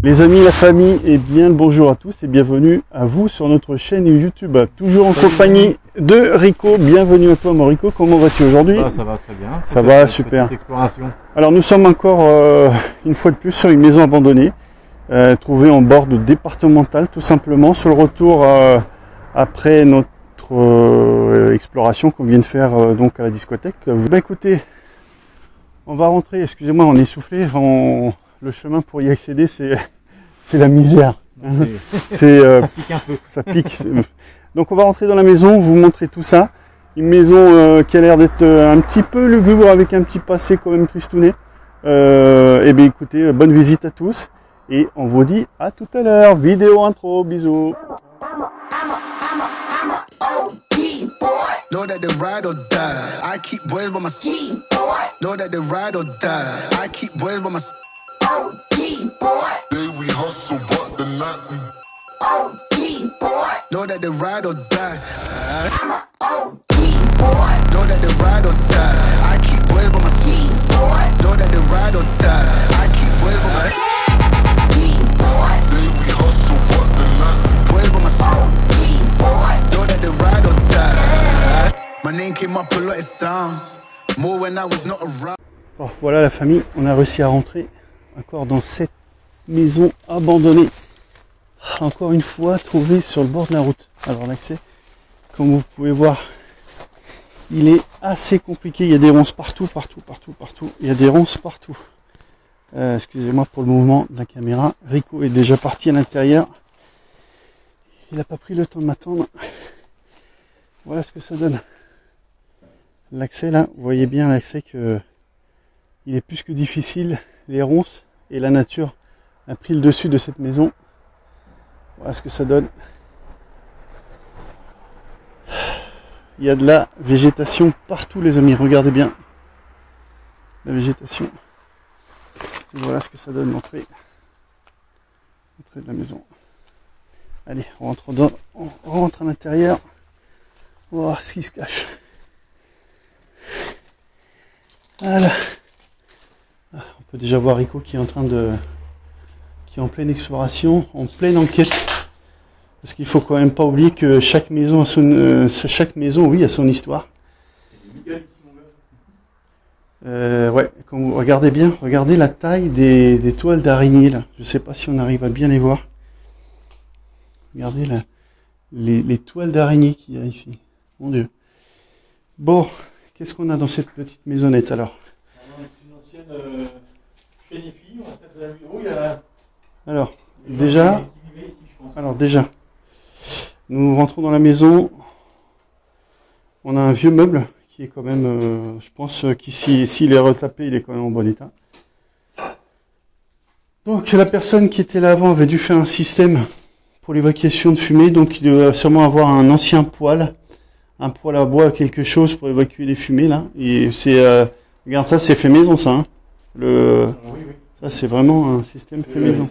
Les amis, la famille, et bien le bonjour à tous et bienvenue à vous sur notre chaîne YouTube. Toujours en compagnie de Rico. Bienvenue à toi mon Rico, comment vas-tu aujourd'hui? Ça va très bien. Ça va, super. Exploration. Alors nous sommes encore une fois de plus sur une maison abandonnée, trouvée en bord de départemental tout simplement, sur le retour après notre exploration qu'on vient de faire donc à la discothèque. Écoutez, on va rentrer, excusez-moi on est essoufflé, le chemin pour y accéder c'est la misère. Ça pique un peu. Ça pique. Donc on va rentrer dans la maison, vous montrer tout ça. Une maison qui a l'air d'être un petit peu lugubre avec un petit passé quand même tristouné. Et bien écoutez, bonne visite à tous. Et on vous dit à tout à l'heure. Vidéo intro, bisous. Know that the ride or die. I keep boys by my side. Know that the ride or die. I keep boys by my side. Day we hustle, but the night we OG boy. Know that the ride or die. I'm a OG boy. Know that the ride or die. I keep boys by my side. Know that the ride or die. I keep boys by my side. Day we hustle, but the night boys by my side. Know that the ride or die. My name came up a lot of sounds. More when I was not around. Bon, voilà la famille, on a réussi à rentrer encore dans cette maison abandonnée. Encore une fois trouvée sur le bord de la route. Alors l'accès, comme vous pouvez voir, il est assez compliqué. Il y a des ronces partout. Il y a des ronces partout. Excusez-moi pour le mouvement de la caméra. Rico est déjà parti à l'intérieur. Il n'a pas pris le temps de m'attendre. Voilà ce que ça donne. L'accès là, vous voyez bien l'accès que il est plus que difficile. Les ronces et la nature a pris le dessus de cette maison. Voilà ce que ça donne. Il y a de la végétation partout les amis, regardez bien. La végétation. Et voilà ce que ça donne l'entrée. L'entrée de la maison. Allez, on rentre à l'intérieur. Voir ce qui se cache. Voilà. On peut déjà voir Rico qui est en pleine exploration, en pleine enquête. Parce qu'il faut quand même pas oublier que chaque maison a son histoire. Ouais, quand vous regardez bien, regardez la taille des toiles d'araignée là. Je sais pas si on arrive à bien les voir. Regardez là, les toiles d'araignée qu'il y a ici. Mon Dieu. Bon, qu'est-ce qu'on a dans cette petite maisonnette alors? C'est une ancienne chénifie, on va se mettre dans le bureau, il y a... Alors, déjà, nous rentrons dans la maison. On a un vieux meuble qui est quand même, je pense qu'ici, s'il est retapé, il est quand même en bon état. Donc la personne qui était là avant avait dû faire un système pour l'évacuation de fumée, donc il doit sûrement avoir un ancien poêle, un poêle à bois, quelque chose pour évacuer les fumées là. Et c'est, regarde ça, c'est fait maison ça. Hein. Oui. Ça c'est vraiment un système fait maison.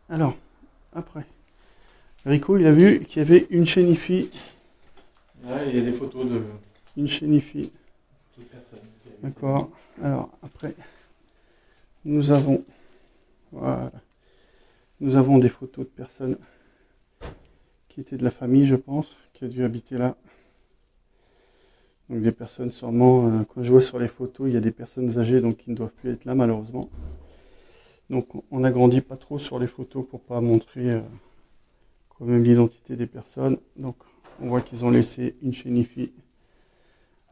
Alors, après, Rico il a vu qu'il y avait une chénifie. Ouais, il y a des photos de... Une chénifie. D'accord. Alors, après, nous avons... Voilà. Nous avons des photos de personnes qui étaient de la famille, je pense, qui a dû habiter là. Donc des personnes sûrement, quand je vois sur les photos, il y a des personnes âgées donc qui ne doivent plus être là malheureusement. Donc on n'agrandit pas trop sur les photos pour pas montrer quand même l'identité des personnes. Donc on voit qu'ils ont laissé une chénifie.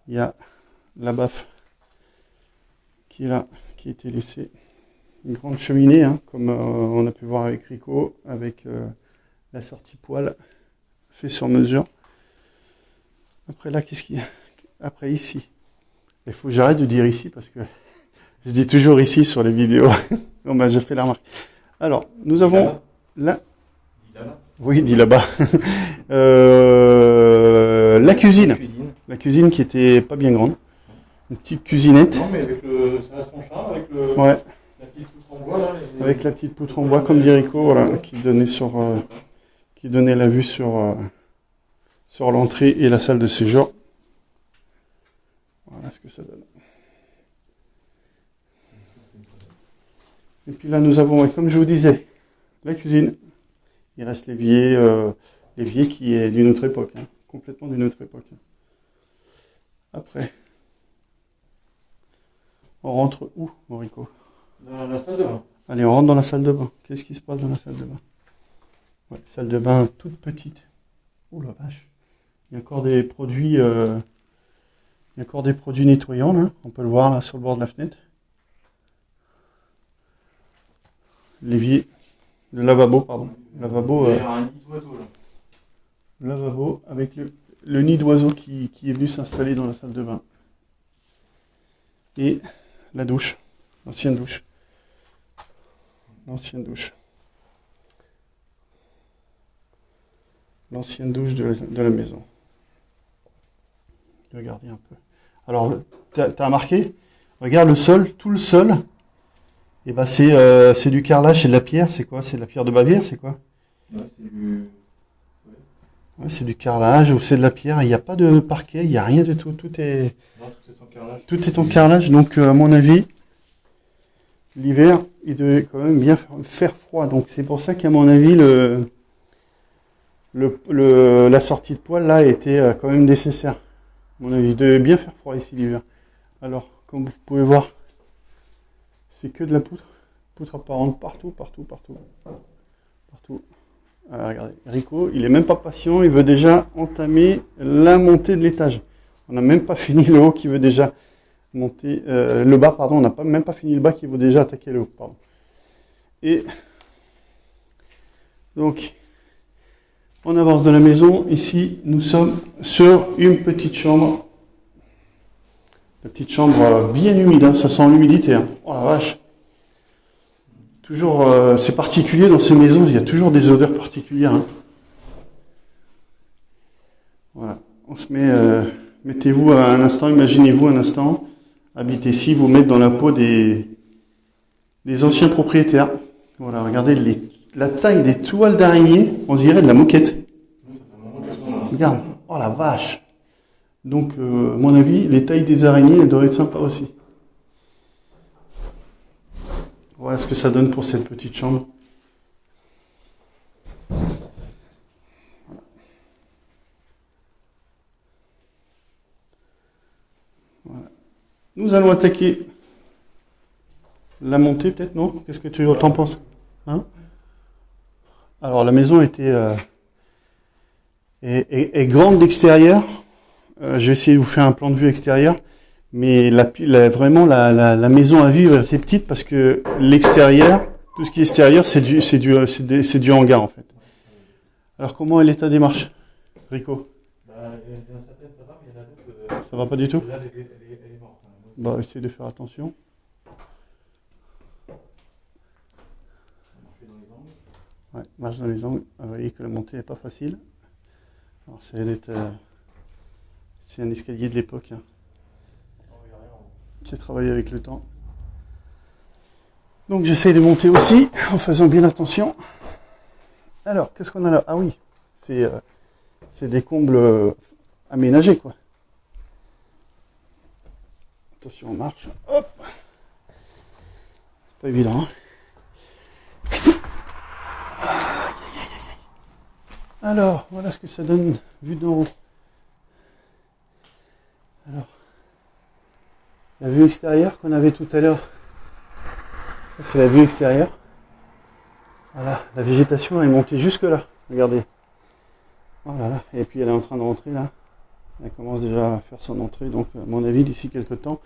Il y a la baffe qui est là, qui a été laissée. Une grande cheminée, hein, comme on a pu voir avec Rico, avec la sortie poêle fait sur mesure. Après là, qu'est-ce qu'il y a? Après ici, il faut que j'arrête de dire ici parce que je dis toujours ici sur les vidéos. Non, bah, je fais la remarque. Alors, nous avons là. Oui, dit là-bas. La cuisine. La cuisine qui était pas bien grande. Une petite cuisinette. Non, mais avec le... Ça reste mon chat, avec le... Ouais. La petite poutre en bois, là. Avec la petite poutre en bois, comme dit Rico, voilà, qui donnait qui donnait la vue sur l'entrée et la salle de séjour. Voilà ce que ça donne. Et puis là, nous avons, comme je vous disais, la cuisine. Il reste l'évier qui est d'une autre époque, hein, complètement d'une autre époque. Après, on rentre où, Morico? Dans la salle de bain. Allez, on rentre dans la salle de bain. Qu'est-ce qui se passe dans la salle de bain? Ouais, salle de bain toute petite. Oh la vache. Il y a encore des produits, nettoyants, là. On peut le voir là sur le bord de la fenêtre. L'évier, le lavabo, pardon. Lavabo, Il y a un nid d'oiseau là. lavabo avec le nid d'oiseau qui est venu s'installer dans la salle de bain. Et la douche, l'ancienne douche. L'ancienne douche. L'ancienne douche de la maison. Regardez un peu. Alors, t'as remarqué? Regarde le sol, tout le sol. Et ben c'est du carrelage, c'est de la pierre. C'est quoi? C'est de la pierre de Bavière, c'est quoi? Ouais, c'est du. Ouais, c'est du carrelage ou c'est de la pierre. Il n'y a pas de parquet, il n'y a rien du tout. Tout est en carrelage. Tout est en carrelage. Donc, à mon avis, l'hiver, il devait quand même bien faire froid. Donc, c'est pour ça qu'à mon avis, la sortie de poêle là était quand même nécessaire. À mon avis, il devait bien faire froid ici l'hiver. Alors, comme vous pouvez voir, c'est que de la poutre. Poutre apparente partout. Ah, regardez, Rico, il est même pas patient, il veut déjà entamer la montée de l'étage. On n'a même pas fini le haut qui veut déjà monter, le bas, pardon, on n'a même pas fini le bas qui veut déjà attaquer le haut, pardon. Et donc, on avance de la maison. Ici, nous sommes sur une petite chambre. La petite chambre bien humide, hein, ça sent l'humidité. Hein. Oh la vache! Toujours, c'est particulier dans ces maisons, il y a toujours des odeurs particulières. Hein. Voilà, on se met, mettez-vous à un instant, imaginez-vous un instant, habitez ici, vous mettre dans la peau des anciens propriétaires. Voilà, regardez la taille des toiles d'araignée, on dirait de la moquette. Regarde, oh la vache! Donc, à mon avis, les tailles des araignées, elles doivent être sympas aussi. Voilà ce que ça donne pour cette petite chambre. Voilà. Nous allons attaquer la montée, peut-être, non? Qu'est-ce que tu en penses? Hein? Alors, la maison est grande d'extérieur. Je vais essayer de vous faire un plan de vue extérieur. Mais vraiment, la maison à vivre, c'est petite parce que l'extérieur, tout ce qui est extérieur, c'est du hangar, en fait. Alors, comment est l'état des marches, Rico? Il y en a certaines, ça va, mais il y en a d'autres. Ça va pas du tout? Là, elle est morte. Hein. Bah, essayez de faire attention. Ouais, marche dans les angles. Vous voyez que la montée n'est pas facile. Alors, c'est un escalier de l'époque. Hein. Qui a travaillé avec le temps. Donc j'essaye de monter aussi en faisant bien attention. Alors, qu'est-ce qu'on a là? Ah oui, c'est des combles aménagés, quoi. Attention, on marche. Hop. Pas évident, hein. Alors, voilà ce que ça donne vu d'en haut. Alors, la vue extérieure qu'on avait tout à l'heure, c'est la vue extérieure. Voilà, la végétation elle est montée jusque là, regardez. Oh là là, et puis elle est en train de rentrer là. Elle commence déjà à faire son entrée, donc à mon avis d'ici quelques temps,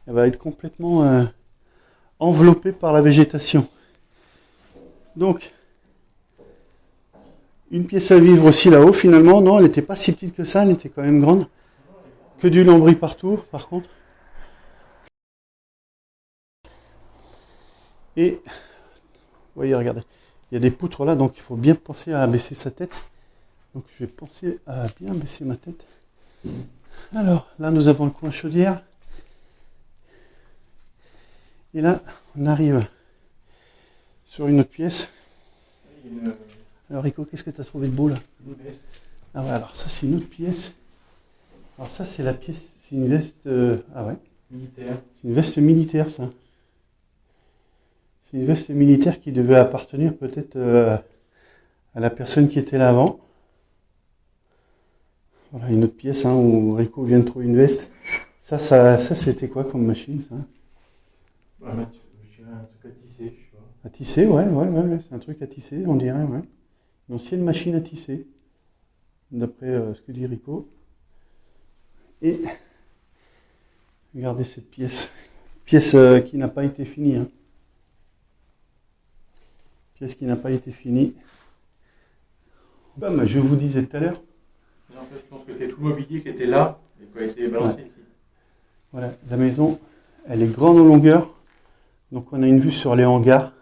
elle va être complètement enveloppée par la végétation. Donc, une pièce à vivre aussi là-haut finalement, non, elle n'était pas si petite que ça, elle était quand même grande. Que du lambris partout, par contre. Et, vous voyez, regardez, il y a des poutres là, donc il faut bien penser à baisser sa tête. Donc je vais penser à bien baisser ma tête. Alors, là nous avons le coin chaudière. Et là, on arrive sur une autre pièce. Alors Rico, qu'est-ce que tu as trouvé de beau là? Ah ouais, alors ça c'est une autre pièce. Alors ça c'est la pièce, c'est une veste... ah ouais. Militaire. C'est une veste militaire ça. C'est une veste militaire qui devait appartenir peut-être à la personne qui était là avant. Voilà une autre pièce hein, où Rico vient de trouver une veste. Ça c'était quoi comme machine ça? Ouais, un truc à tisser, je sais pas. À tisser, ouais, c'est un truc à tisser, on dirait, ouais. Une ancienne machine à tisser, d'après ce que dit Rico. Et regardez cette pièce qui n'a pas été finie. Hein. Pièce qui n'a pas été finie. Comme je vous disais tout à l'heure. En fait, je pense que c'est tout le mobilier qui était là et qui a été balancé ici. Voilà, la maison, elle est grande en longueur. Donc on a une vue sur les hangars.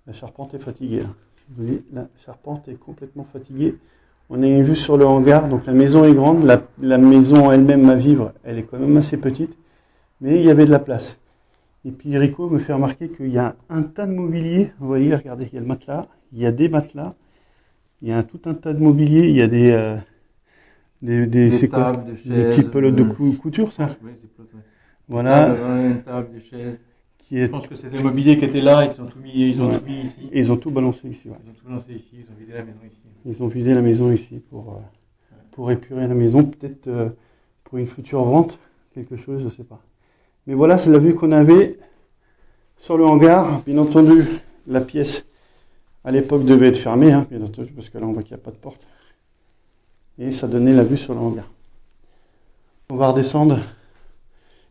La charpente est fatiguée. Hein. Vous voyez, la charpente est complètement fatiguée. On a une vue sur le hangar. Donc la maison est grande. La maison elle-même à vivre, elle est quand même assez petite. Mais il y avait de la place. Et puis Rico me fait remarquer qu'il y a un tas de mobilier. Vous voyez, regardez, il y a le matelas. Il y a des matelas. Il y a tout un tas de mobilier. Il y a des c'est quoi, tables, des chaises, des petites pelotes de couture, ça. Oui, des pelotes, ouais. Voilà. Une table, des chaises. Qui est... Je pense que c'est des mobiliers qui étaient là et qu'ils ont tout mis, tout mis ici. Et ils ont tout balancé ici. Ouais. Ils ont tout lancé ici, ils ont vidé la maison ici. Ils ont vidé la maison ici pour épurer la maison, peut-être pour une future vente, quelque chose, je ne sais pas. Mais voilà, c'est la vue qu'on avait sur le hangar. Bien entendu, la pièce à l'époque devait être fermée, hein, bien entendu, parce que là on voit qu'il n'y a pas de porte. Et ça donnait la vue sur le hangar. On va redescendre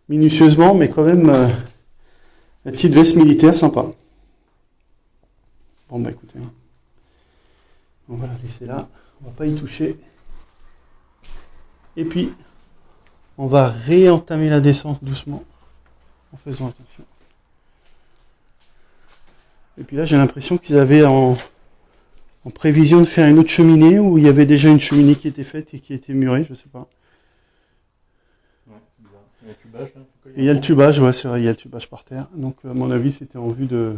minutieusement, mais quand même la petite veste militaire sympa. Bon bah écoutez, hein. On va la laisser là, on va pas y toucher. Et puis on va réentamer la descente doucement, en faisant attention. Et puis là j'ai l'impression qu'ils avaient en prévision de faire une autre cheminée, ou il y avait déjà une cheminée qui était faite et qui était murée, je sais pas. Ouais, c'est bizarre. Il y a le tubage là. Et il y a le tubage, ouais c'est vrai, il y a le tubage par terre. Donc à mon avis c'était en vue de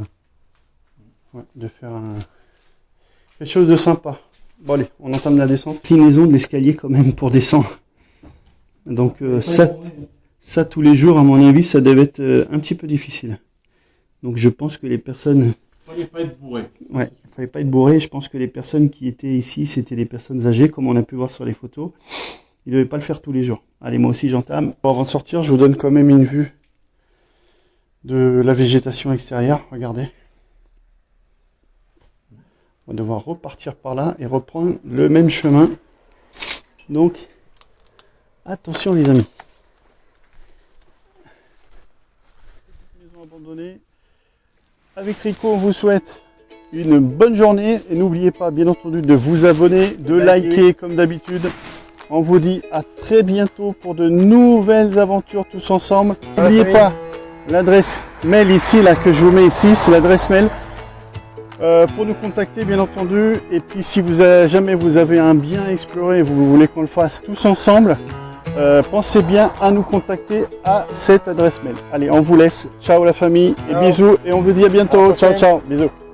faire quelque chose de sympa. Bon allez, on entame la descente. Inclinaison de l'escalier quand même pour descendre. Donc ça tous les jours à mon avis ça devait être un petit peu difficile. Donc je pense que les personnes... Il ne fallait pas être bourré. Ouais, il ne fallait pas être bourré. Je pense que les personnes qui étaient ici, c'était des personnes âgées, comme on a pu voir sur les photos. Ils ne devaient pas le faire tous les jours. Allez, moi aussi j'entame. Bon, avant de sortir, je vous donne quand même une vue de la végétation extérieure. Regardez. On va devoir repartir par là et reprendre le même chemin. Donc, attention les amis. Maison abandonnée. Avec Rico, on vous souhaite une bonne journée. Et n'oubliez pas, bien entendu, de vous abonner, de liker comme d'habitude. On vous dit à très bientôt pour de nouvelles aventures tous ensemble. N'oubliez pas l'adresse mail ici, là que je vous mets ici, c'est l'adresse mail. Pour nous contacter bien entendu, et puis si jamais vous avez un bien exploré et vous voulez qu'on le fasse tous ensemble, pensez bien à nous contacter à cette adresse mail. Allez, on vous laisse, ciao la famille, et bisous, et on vous dit à bientôt, ciao ciao, bisous.